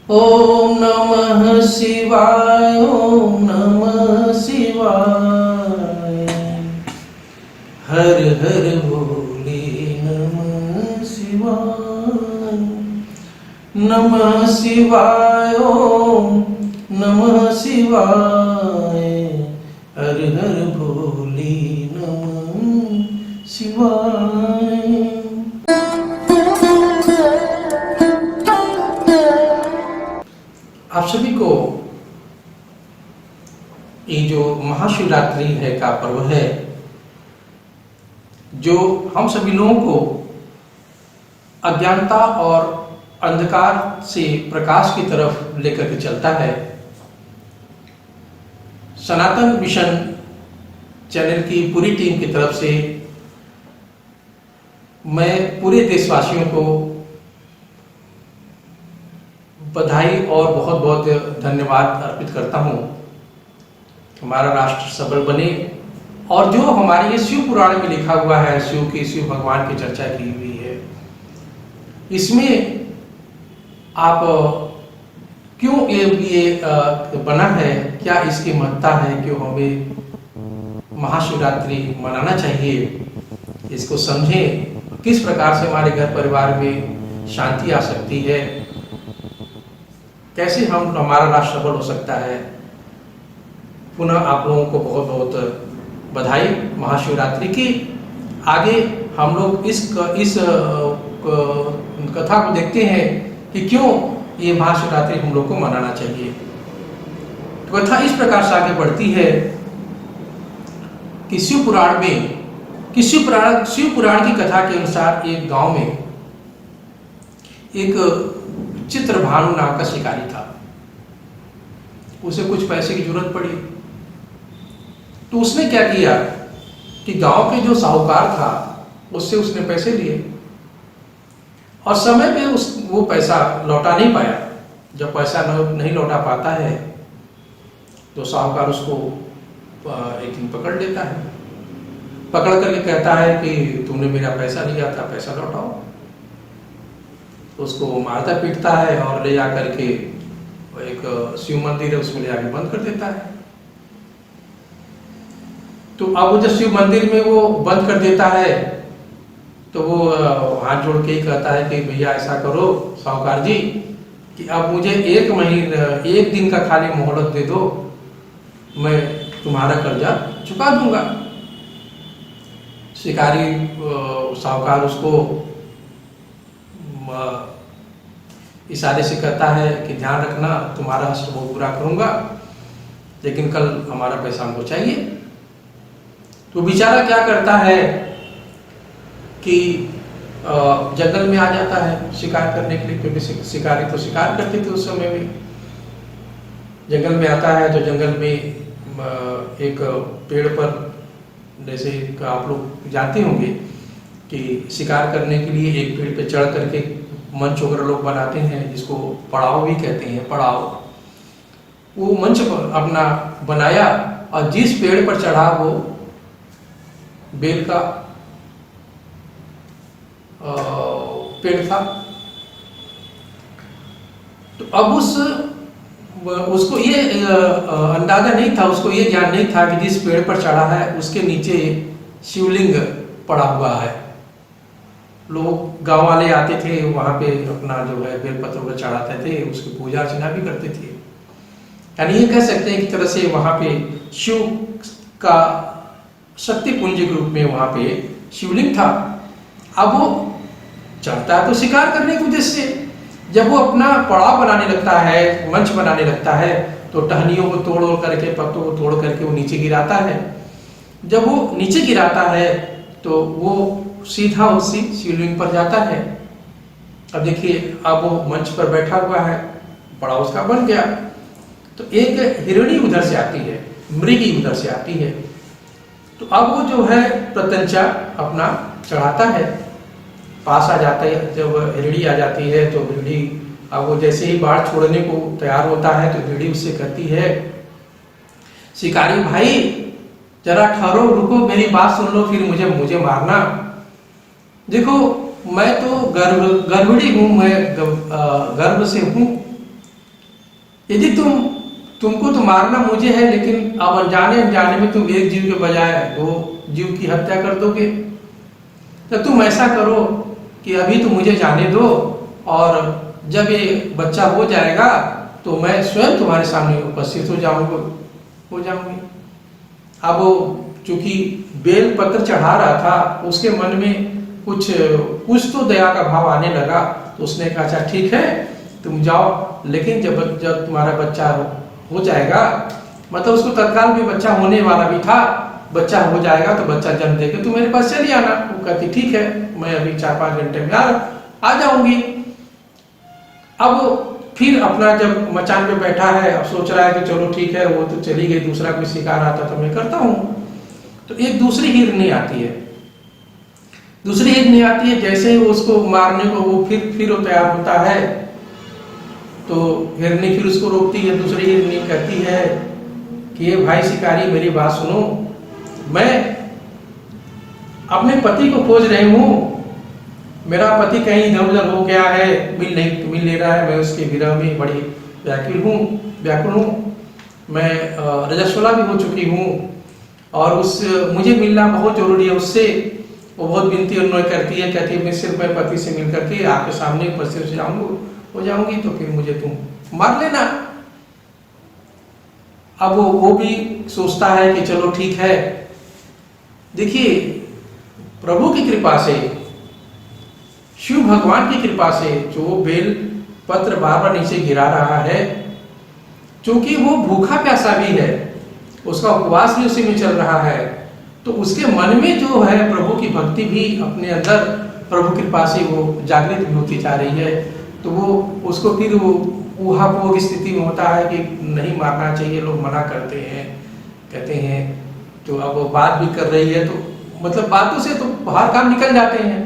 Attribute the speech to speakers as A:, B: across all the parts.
A: ओम नमः शिवाय, ओम नमः शिवाय। हर हर भोले नमः शिवाय। नमः शिवाय, ओम नमः शिवाय। हर हर भोले नमः शिवाय। आप सभी को ये जो महाशिवरात्रि है का पर्व है, जो हम सभी लोगों को अज्ञानता और अंधकार से प्रकाश की तरफ लेकर के चलता है। सनातन मिशन चैनल की पूरी टीम की तरफ से मैं पूरे देशवासियों को बधाई और बहुत बहुत धन्यवाद अर्पित करता हूँ। हमारा राष्ट्र सबल बने और जो हमारे ये शिव पुराण में लिखा हुआ है, शिव भगवान की चर्चा की हुई है, इसमें आप क्यों ये बना है, क्या इसकी महत्ता है, क्यों हमें महाशिवरात्रि मनाना चाहिए, इसको समझें। किस प्रकार से हमारे घर परिवार में शांति आ सकती है, कैसे हमारा राष्ट्र सबल हो सकता है। पुनः आप लोगों को बहुत बहुत बधाई महाशिवरात्रि की। आगे हम लोग इस कथा को देखते हैं कि क्यों ये महाशिवरात्रि हम लोग को मनाना चाहिए। तो कथा इस प्रकार से आगे बढ़ती है कि शिव पुराण की कथा के अनुसार एक गांव में एक चित्रभानु नाम का शिकारी था। उसे कुछ पैसे की जरूरत पड़ी, तो उसने क्या किया कि गांव के जो साहूकार था उससे उसने पैसे लिए और समय पे वो पैसा लौटा नहीं पाया। जब पैसा नहीं लौटा पाता है तो साहूकार उसको एक दिन पकड़ लेता है, पकड़ करके कहता है कि तुमने मेरा पैसा लिया था, पैसा लौटाओ। उसको मारता पीटता है और ले जाकर के एक शिव मंदिर है उसमें ले जाकर बंद कर देता है। तो अब वो जब शिव मंदिर में वो बंद कर देता है तो वो हाथ जोड़ के ही कहता है कि भैया ऐसा करो साहूकार जी कि अब मुझे एक दिन का खाली मोहलत दे दो, मैं तुम्हारा कर्जा चुका दूंगा। शिकारी साहूकार उसको इशारे से कहता है कि ध्यान रखना, तुम्हारा हश्र बहुत बुरा करूंगा, लेकिन कल हमारा पैसा हमको चाहिए। तो बेचारा क्या करता है कि जंगल में आ जाता है शिकार करने के लिए, क्योंकि शिकारी तो शिकार करते थे उस समय में। जंगल में आता है तो जंगल में एक पेड़ पर, जैसे आप लोग जानते होंगे कि शिकार करने के लिए एक पेड़ पे चढ़ करके मंच वगैरह लोग बनाते हैं, जिसको पड़ाव भी कहते हैं, पड़ाव। वो मंच अपना बनाया और जिस पेड़ पर चढ़ा वो बेल का पेड़ था। तो अब उसको ये अंदाजा नहीं था, उसको ये ज्ञान नहीं था कि जिस पेड़ पर चढ़ा है उसके नीचे शिवलिंग पड़ा हुआ है। लोग गांव वाले आते थे वहां पे अपना जो है बेलपत्र वगैरह चढ़ाते थे, उसकी पूजा अर्चना भी करते थे। यानी ये कह सकते हैं कि तरह से वहां पे शिव का शक्ति पुंज के रूप में वहां पे शिवलिंग था। अब वो चढ़ता है तो शिकार करने के उद्देश्य से, जब वो अपना पड़ाव बनाने लगता है, मंच बनाने लगता है, तो टहनियों को तोड़ करके, पत्तों को तोड़ करके वो नीचे गिराता है। जब वो नीचे गिराता है तो वो सीधा उसी शिवलिंग पर जाता है। अब देखिए, अब वो मंच पर बैठा हुआ है, बड़ा उसका बन गया। तो एक हिरणी उधर से आती है, मृगी उधर से आती है। तो अब वो जो है प्रत्यंचा अपना चढ़ाता है, पास आ जाता है। जब हिरणी आ जाती है तो हिरणी, अब वो जैसे ही बाढ़ छोड़ने को तैयार होता है तो हिरणी उससे कहती है, शिकारी भाई जरा ठहरो, रुको, मेरी बात सुन लो, फिर मुझे मारना। देखो मैं तो गर्भिणी हूं, मैं गर्भ से हूं, यदि तुमको तो मारना मुझे है, लेकिन अब अनजाने अनजाने में तुम एक जीव के बजाय 2 जीव की हत्या कर दोगे, तो तुम ऐसा करो कि अभी तो मुझे जाने दो, और जब ये बच्चा हो जाएगा तो मैं स्वयं तुम्हारे सामने उपस्थित हो जाऊंगी। अब वो चूंकि बेल पत्र चढ़ा रहा था, उसके मन में कुछ तो दया का भाव आने लगा, तो उसने कहा अच्छा ठीक है तुम जाओ, लेकिन जब तुम्हारा बच्चा हो जाएगा, मतलब उसको तत्काल भी बच्चा होने वाला भी था, बच्चा हो जाएगा तो बच्चा जन्म देके तुम मेरे पास चली आना। वो कहती ठीक है, मैं अभी 4-5 घंटे में आ जाऊंगी। अब फिर अपना जब मचान पे बैठा है, अब सोच रहा है कि चलो ठीक है, वो तो चली गई, दूसरा कोई शिकार आता तो मैं करता हूँ। तो एक दूसरी हिरनी आती है, जैसे ही उसको मारने को वो फिर वो तैयार होता है, तो हिरनी फिर उसको रोकती है। दूसरी हिरनी कहती है कि ये भाई शिकारी मेरी बात सुनो, मैं अपने पति को खोज रही हूँ, मेरा पति कहीं इधर उधर हो गया है, मिल ले रहा है, मैं उसके विरह में बड़ी व्याकुल हूँ, मैं रजस्वला भी हो चुकी हूँ, और मुझे मिलना बहुत जरूरी है उससे। वो बहुत विनती करती है मैं सिर्फ मैं पति से मिल करके आपके सामने उपस्थित हो जाऊंगी, तो फिर मुझे तुम मार लेना। अब वो भी सोचता है कि चलो ठीक है। देखिए, प्रभु की कृपा से, शिव भगवान की कृपा से, जो बेल पत्र बार बार नीचे गिरा रहा है, क्योंकि वो भूखा प्यासा भी है, उसका उपवास भी उसी में चल रहा है, तो उसके मन में जो है प्रभु की भक्ति भी अपने अंदर प्रभु की कृपा से वो जागृत भी होती जा रही है। तो वो उसको फिर वो ऊहापोह स्थिति में होता है कि नहीं मारना चाहिए, लोग मना करते हैं, कहते हैं। तो अब वो बात भी कर रही है, तो मतलब बातों से तो बाहर काम निकल जाते हैं,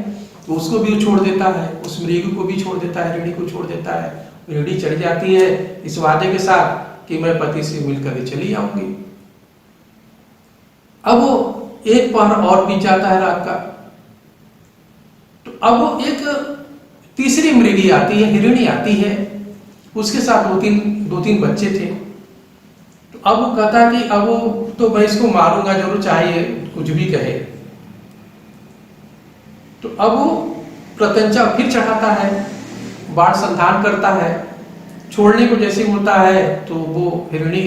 A: तो उसको भी छोड़ देता है, उस मृग को भी छोड़ देता है, रेडी को छोड़ देता है। रेडी चढ़ जाती है इस वादे के साथ कि मैं पति से मिलकर चली आऊंगी। अब वो एक पहर और बीत जाता है रात का, तो अब वो एक तीसरी मृगी आती है, हिरणी आती है, उसके साथ दो तीन बच्चे थे। तो अब वो कहता कि अब वो तो मैं इसको मारूंगा जरूर, चाहिए कुछ भी कहे। तो अब वो प्रत्यंचा फिर चढ़ाता है, बाण संधान करता है, छोड़ने को जैसे होता है तो वो हिरणी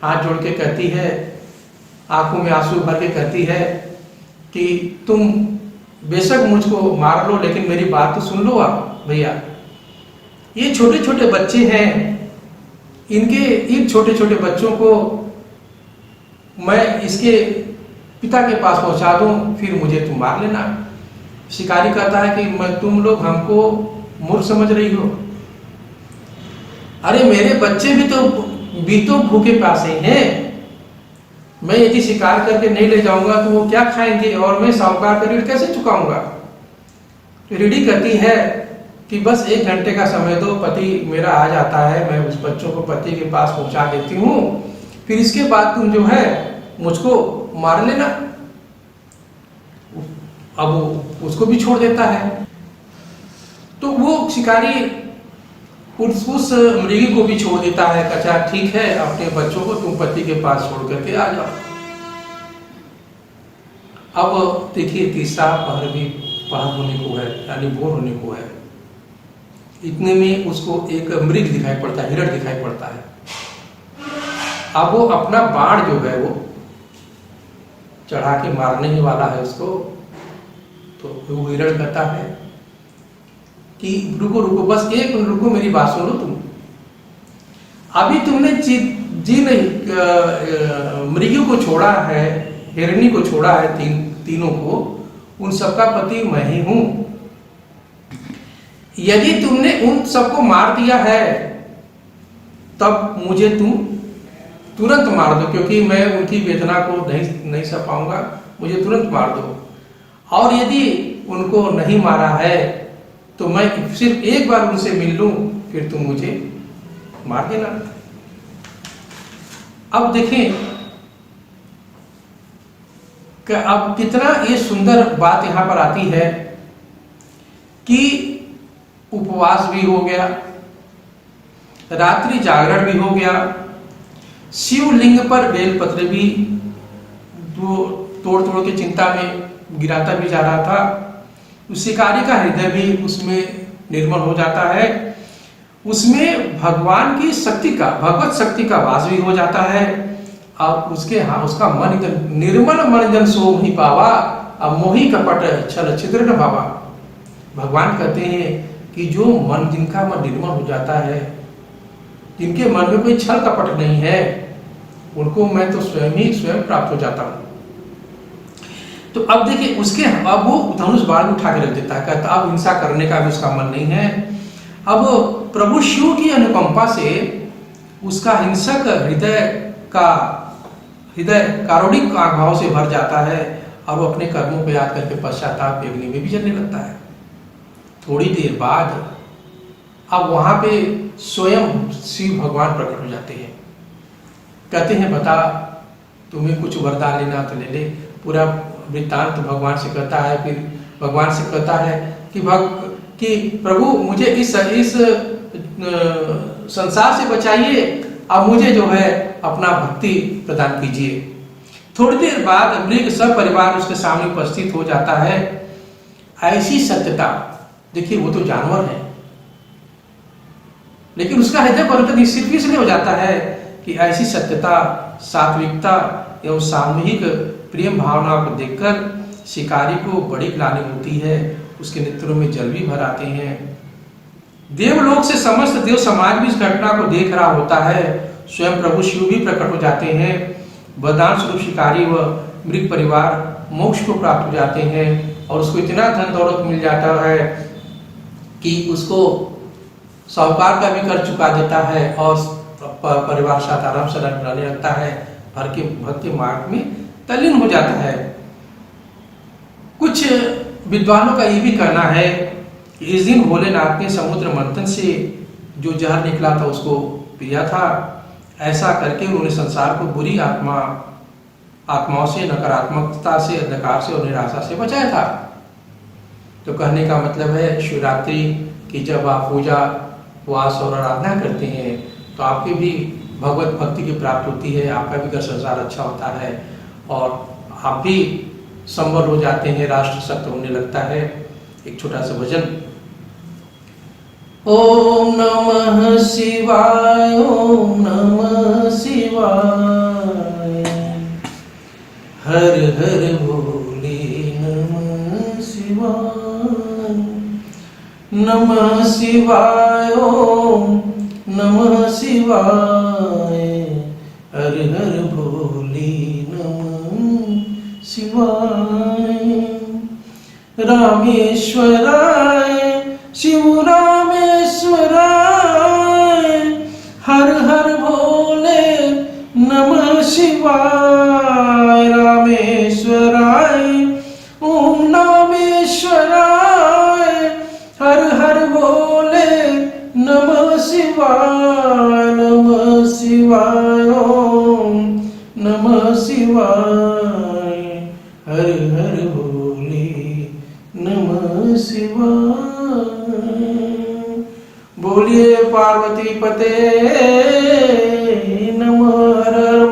A: हाथ जोड़ के कहती है, आंखों में आंसू भर के कहती है कि तुम बेशक मुझको मार लो, लेकिन मेरी बात तो सुन लो आप भैया। ये छोटे छोटे बच्चे हैं, इन छोटे छोटे बच्चों को मैं इसके पिता के पास पहुंचा दूं, फिर मुझे तुम मार लेना। शिकारी कहता है कि तुम लोग हमको मूर्ख समझ रही हो, अरे मेरे बच्चे भी तो भूखे प्यासे हैं, मैं यदि शिकार करके नहीं ले जाऊंगा तो वो क्या खाएंगे, और मैं साहूकार का ऋण कैसे चुकाऊंगा। तो रीढ़ी कहती है कि बस 1 घंटे का समय दो, पति मेरा आ जाता है, मैं उस बच्चों को पति के पास पहुंचा देती हूँ, फिर इसके बाद तुम जो है मुझको मार लेना। अब उसको भी छोड़ देता है। तो वो शिकारी उस मृगी को भी छोड़ देता है, अच्छा ठीक है, अपने बच्चों को तुम पति के पास छोड़ करके आ जाओ। अब देखिए, तीसरा पहर होने को है, यानी भोर होने को है। इतने में उसको एक मृग दिखाई पड़ता है, हिरण दिखाई पड़ता है। अब वो अपना बाण जो है वो चढ़ा के मारने ही वाला है उसको। तो वो हिरण कहता है कि रुको रुको, बस 1 मिनट रुको, मेरी बात सुनो तुम। अभी तुमने मृगी को छोड़ा है, हिरणी को छोड़ा है, तीनों को, उन सबका पति मैं ही हूं। यदि तुमने उन सबको मार दिया है तब मुझे तुम तुरंत मार दो, क्योंकि मैं उनकी वेदना को नहीं सह पाऊंगा, मुझे तुरंत मार दो। और यदि उनको नहीं मारा है तो मैं सिर्फ एक बार उनसे मिल लूं, फिर तुम मुझे मार देना। अब देखें कि अब कितना ये सुंदर बात यहां पर आती है कि उपवास भी हो गया, रात्रि जागरण भी हो गया। शिवलिंग पर बेलपत्र भी तोड़ तोड़ के चिंता में गिराता भी जा रहा था। उस शिकारी का हृदय भी उसमें निर्मल हो जाता है, उसमें भगवान की शक्ति का, भगवत शक्ति का वास भी हो जाता है। अब उसका मन एकदम निर्मल मन जन सो नहीं पावा, अब मोही कपट छल छिद्र न भावा। भगवान कहते हैं कि जो मन, जिनका मन निर्मल हो जाता है, जिनके मन में कोई छल कपट नहीं है, उनको मैं तो स्वयं प्राप्त हो जाता हूं। तो अब देखिए अब वो धनुष बाण उठा के रख देता है, कहता अब हिंसा करने का भी उसका मन नहीं है। अब प्रभु शिव की अनुकंपा से उसका हिंसक हृदय कारुणिक भाव से भर जाता है और वो अपने कर्मों को याद करके पश्चाताप अग्नि में भी जलने लगता है। थोड़ी देर बाद अब वहां पे स्वयं शिव भगवान प्रकट हो जाते हैं, कहते हैं बता तुम्हें कुछ वरदान लेना तो ले ले। पूरा वृत्तांत भगवान से कहता है। फिर भगवान से कहता है कि प्रभु मुझे इस संसार से बचाइए, अब मुझे जो है अपना भक्ति प्रदान कीजिए। थोड़ी देर बाद मृग सब परिवार उसके सामने उपस्थित हो जाता है। ऐसी सत्यता, देखिए वो तो जानवर है, लेकिन उसका हृदय परिवर्तन सिर्फ इसलिए हो जाता है कि ऐसी सत्यता, सात्विकता एवं सामूहिक प्रेम भावना को देखकर शिकारी को बड़ी ग्लानि होती है, उसके नेत्रों में जल भी भर आते हैं। देवलोक से समस्त देव समाज भी इस घटना को देख रहा होता है। स्वयं प्रभु शिव भी प्रकट हो जाते हैं। वरदान स्वरूप शिकारी व मृग परिवार मोक्ष को प्राप्त हो जाते हैं और उसको इतना धन दौलत मिल जाता है कि उसको साहूकार का भी कर चुका देता है और परिवार साथ आराम से रहने लगता है, भर के भक्ति मार्ग में तल्लीन हो जाता है। कुछ विद्वानों का ये भी कहना है कि इस दिन भोलेनाथ ने समुद्र मंथन से जो जहर निकला था उसको पिया था। ऐसा करके उन्होंने संसार को बुरी आत्माओं से, नकारात्मकता से, अंधकार से और निराशा से बचाया था। तो कहने का मतलब है शिवरात्रि की जब आप पूजा, उपवास और आराधना करते हैं तो आपकी भी भगवत भक्ति की प्राप्ति होती है, आपका भी घर संसार अच्छा होता है और आप भी संबल हो जाते हैं, राष्ट्र शक्त होने लगता है। एक छोटा सा भजन। ओम नमः शिवाय, ओम नमः शिवाय, हर हर भोले नमः शिवाय, नमः शिवाय, ओम नमः शिवाय, हर हर भोले नमः शिवाय। रामेश्वराय शिव रामेश्वराय, हर हर भोले नमः शिवाय। रामेश्वराय ओम नामेश्वराय, हर हर भोले नमः शिवाय। नमः शिवाय ओम नमः शिवाय, हर हर भोले नमः शिवाय। बोलिए पार्वती पते नमः। हर हर